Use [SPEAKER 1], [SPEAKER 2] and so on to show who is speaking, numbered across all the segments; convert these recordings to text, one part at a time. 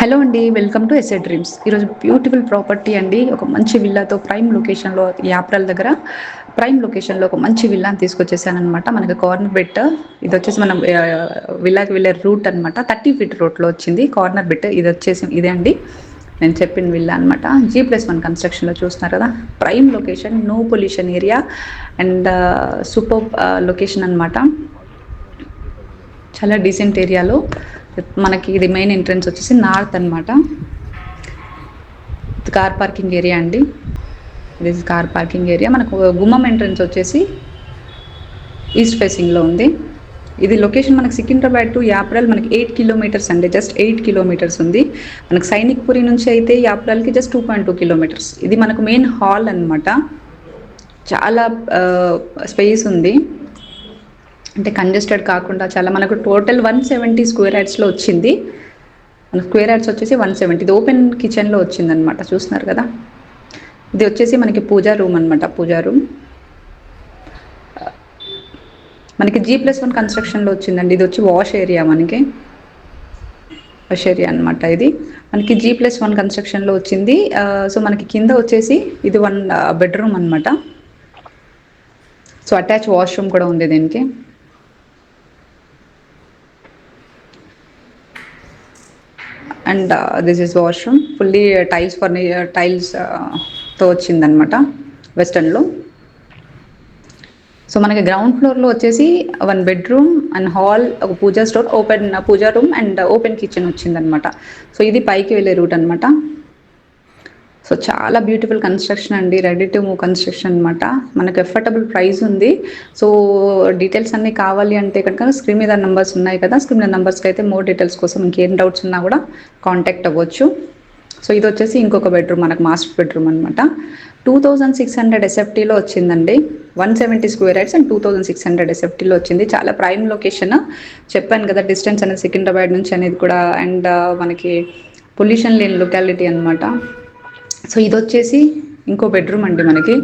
[SPEAKER 1] Hello అండి, welcome to SA dreams. ఈరోజు beautiful property అండి. ఒక మంచి విల్లాతో ప్రైమ్ లొకేషన్లో, యాప్రల్ దగ్గర ప్రైమ్ లొకేషన్లో ఒక మంచి విల్లాని తీసుకొచ్చేసాను అనమాట. మనకి కార్నర్ బిట్ ఇది వచ్చేసి మనం విల్లాకి వెళ్ళే రూట్ అనమాట. 30 feet రోడ్లో వచ్చింది కార్నర్ బిట్. ఇది వచ్చేసి ఇదే అండి నేను చెప్పిన విల్లా అనమాట. G+1 కన్స్ట్రక్షన్లో చూస్తున్నారు కదా. Prime location, no pollution area and super location అనమాట. చాలా డీసెంట్ ఏరియాలో మనకి ఇది మెయిన్ ఎంట్రన్స్ వచ్చేసి నార్త్ అనమాట. కార్ పార్కింగ్ ఏరియా అండి. ఇది కార్ పార్కింగ్ ఏరియా. మనకు గుమ్మం ఎంట్రన్స్ వచ్చేసి ఈస్ట్ ఫేసింగ్లో ఉంది. ఇది లొకేషన్ మనకి సికింద్రాబాద్ టు యాప్రల్ మనకి 8 kilometers అండి. జస్ట్ 8 kilometers ఉంది. మనకు సైనిక్పురి నుంచి అయితే యాప్రల్కి జస్ట్ 2.2 kilometers. ఇది మనకు మెయిన్ హాల్ అనమాట. చాలా స్పేస్ ఉంది, అంటే కంజెస్టెడ్ కాకుండా చాలా. మనకు టోటల్ 170 square yardsలో వచ్చింది. మన స్క్వేర్ యార్డ్స్ వచ్చేసి 170. ఇది ఓపెన్ కిచెన్లో వచ్చింది అనమాట. చూస్తున్నారు కదా. ఇది వచ్చేసి మనకి పూజా రూమ్ అనమాట. పూజా రూమ్ మనకి G+1 కన్స్ట్రక్షన్లో వచ్చిందండి. ఇది వచ్చి వాష్ ఏరియా, మనకి వాష్ ఏరియా అనమాట. ఇది మనకి G+1 కన్స్ట్రక్షన్లో వచ్చింది. సో మనకి కింద వచ్చేసి ఇది 1 bedroom అనమాట. సో అటాచ్ వాష్రూమ్ కూడా ఉంది దీనికి. And this is washroom, fully టైల్స్తో వచ్చిందనమాట వెస్టర్న్లో. సో మనకి గ్రౌండ్ ఫ్లోర్లో వచ్చేసి 1 bedroom అండ్ హాల్, ఒక puja store, open puja room and open kitchen వచ్చిందనమాట. సో ఇది పైకి వెళ్ళే రూట్ అనమాట. సో చాలా బ్యూటిఫుల్ కన్స్ట్రక్షన్ అండి. రెడీ టు మూవ్ కన్స్ట్రక్షన్ అనమాట. మనకు ఎఫర్టబుల్ ప్రైస్ ఉంది. సో డీటెయిల్స్ అన్నీ కావాలి అంటే కనుక స్క్రీన్ మీద నెంబర్స్ ఉన్నాయి కదా, స్క్రీన్ మీద నెంబర్స్కి అయితే మోర్ డీటెయిల్స్ కోసం ఇంకేం డౌట్స్ ఉన్నా కూడా కాంటాక్ట్ అవ్వచ్చు. సో ఇది వచ్చేసి ఇంకొక బెడ్రూమ్, మనకు మాస్టర్ బెడ్రూమ్ అనమాట. 2600 SFTలో వచ్చిందండి. 170 square yards అండ్ 2600 SFTలో వచ్చింది. చాలా ప్రైమ్ లొకేషన్. చెప్పాను కదా డిస్టెన్స్ అనేది సికింద్రాబాద్ నుంచి అనేది కూడా. అండ్ మనకి పొల్యూషన్ లేని లొకాలిటీ అనమాట. సో ఇది వచ్చేసి ఇంకో బెడ్రూమ్ అండి మనకి.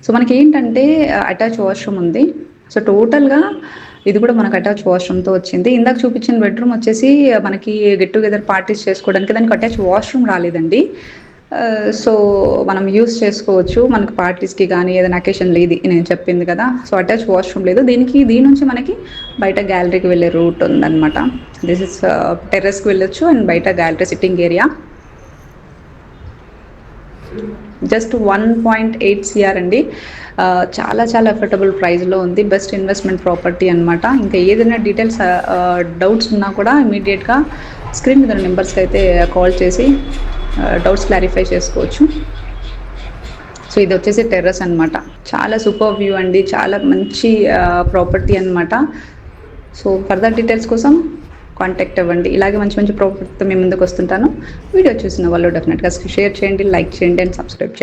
[SPEAKER 1] సో మనకి ఏంటంటే అటాచ్ వాష్రూమ్ ఉంది. సో టోటల్గా ఇది కూడా మనకు అటాచ్ వాష్రూమ్తో వచ్చింది. ఇందాక చూపించిన బెడ్రూమ్ వచ్చేసి మనకి గెట్ టుగెదర్ పార్టీస్ చేసుకోవడానికి, దానికి అటాచ్ వాష్రూమ్ రాలేదండి. సో మనం యూస్ చేసుకోవచ్చు మనకు పార్టీస్కి కానీ ఏదైనా అకేషన్ లేదు నేను చెప్పింది కదా. సో అటాచ్ వాష్రూమ్ లేదు దీనికి. దీని నుంచి మనకి బయట గ్యాలరీకి వెళ్ళే రూట్ ఉందన్నమాట. దిస్ ఇస్ టెర్రస్కి వెళ్ళొచ్చు అండ్ బయట gallery sitting area. Just 1.8 CR అండి. చాలా చాలా అఫోర్డబుల్ ప్రైస్లో ఉంది. బెస్ట్ ఇన్వెస్ట్మెంట్ ప్రాపర్టీ అనమాట. ఇంకా ఏదైనా డీటెయిల్స్ డౌట్స్ ఉన్నా కూడా ఇమీడియట్గా స్క్రీన్ మీద నెంబర్స్కి అయితే కాల్ చేసి డౌట్స్ క్లారిఫై చేసుకోవచ్చు. సో ఇది వచ్చేసి టెర్రస్ అనమాట. చాలా సూపర్ వ్యూ అండి. చాలా మంచి ప్రాపర్టీ అనమాట. సో ఫర్దర్ డీటెయిల్స్ కోసం కాంటాక్ట్ అవ్వండి. ఇలాగే మంచి మంచి ప్రాపర్టీతో మేము ముందుకు వస్తుంటాను. వీడియో చూసిన వాళ్ళు డెఫినెట్గా షేర్ చేయండి, లైక్ చేయండి అండ్ సబ్స్క్రైబ్ చేయండి.